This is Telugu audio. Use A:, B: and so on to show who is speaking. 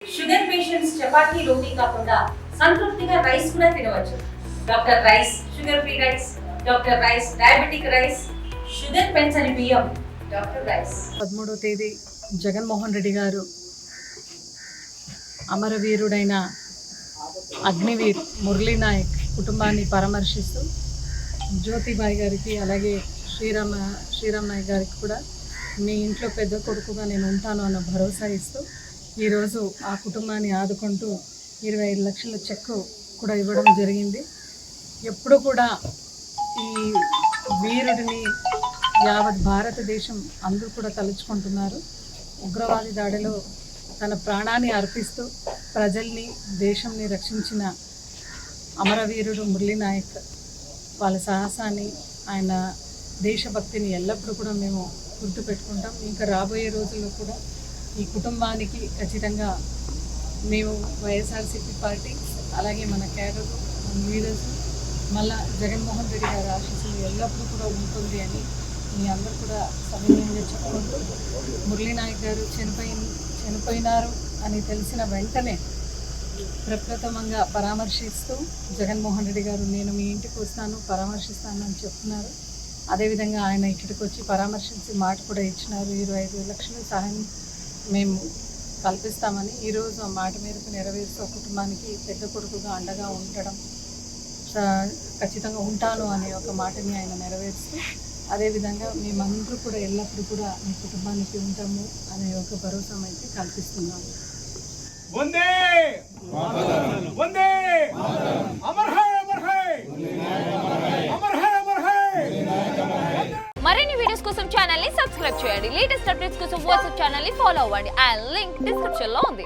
A: షుగర్ పేషెంట్స్ చపాతీ రోటీ కాకుండా సంతృప్తిగా రైస్ కూడా తినవచ్చు. Doctor rice, sugar free rice, doctor rice, diabetic rice, sugar పెంచని బియ్యం, డాక్టర్ రైస్.
B: 13వ తేదీ జగన్మోహన్ రెడ్డి గారు అమరవీరుడైన అగ్నివీర్ మురళీ నాయక్ కుటుంబాన్ని పరామర్శిస్తూ జ్యోతిబాయి గారికి అలాగే శ్రీరామ్ నాయక్ గారికి కూడా మీ ఇంట్లో పెద్ద కొడుకుగా నేను ఉంటాను అన్న భరోసా ఇస్తూ ఈరోజు ఆ కుటుంబాన్ని ఆదుకుంటూ 25 లక్షల చెక్కు కూడా ఇవ్వడం జరిగింది. ఎప్పుడు కూడా ఈ వీరుడిని యావత్ భారతదేశం అందరూ కూడా తలుచుకుంటున్నారు. ఉగ్రవాది దాడిలో తన ప్రాణాన్ని అర్పిస్తూ ప్రజల్ని దేశంని రక్షించిన అమరవీరుడు మురళీ నాయక్ వాళ్ళ సాహసాన్ని, ఆయన దేశభక్తిని ఎల్లప్పుడూ కూడా మేము గుర్తుపెట్టుకుంటాం. ఇంకా రాబోయే రోజుల్లో కూడా ఈ కుటుంబానికి ఖచ్చితంగా మేము వైఎస్ఆర్సీపీ పార్టీ అలాగే మన క్యాడర్ లీడర్స్ మళ్ళా జగన్మోహన్ రెడ్డి గారి ఆశీస్సులు ఎల్లప్పుడూ కూడా ఉంటుంది అని మీ అందరూ కూడా సవినయంగా చెప్పుకుంటూ మురళీ నాయక్ గారు చనిపోయినారు అని తెలిసిన వెంటనే ప్రప్రథమంగా పరామర్శిస్తూ జగన్మోహన్ రెడ్డి గారు నేను మీ ఇంటికి వస్తాను, పరామర్శిస్తాను అని చెప్తున్నారు. అదేవిధంగా ఆయన ఇక్కడికి వచ్చి పరామర్శించి మాట కూడా ఇచ్చినారు. 25 లక్షల సహాయం మేము కల్పిస్తామని. ఈరోజు ఆ మాట మేరకు నెరవేరుస్తూ కుటుంబానికి పెద్ద కొడుకుగా అండగా ఉండడం ఖచ్చితంగా ఉంటాను అనే ఒక మాటని ఆయన నెరవేరుస్తూ అదేవిధంగా మేమందరూ కూడా ఎల్లప్పుడూ కూడా మీ కుటుంబానికి ఉంటాము అనే ఒక భరోసా అయితే కల్పిస్తున్నాము.
C: మరిన్ని వీడియోస్ కోసం ఛానల్ ని సబ్స్క్రైబ్ చేయండి. లేటెస్ట్ అప్డేట్స్ కోసం వాట్సాప్ ఛానల్ ని ఫాలో అవ్వండి. ఆ లింక్ డిస్క్రిప్షన్ లో ఉంది.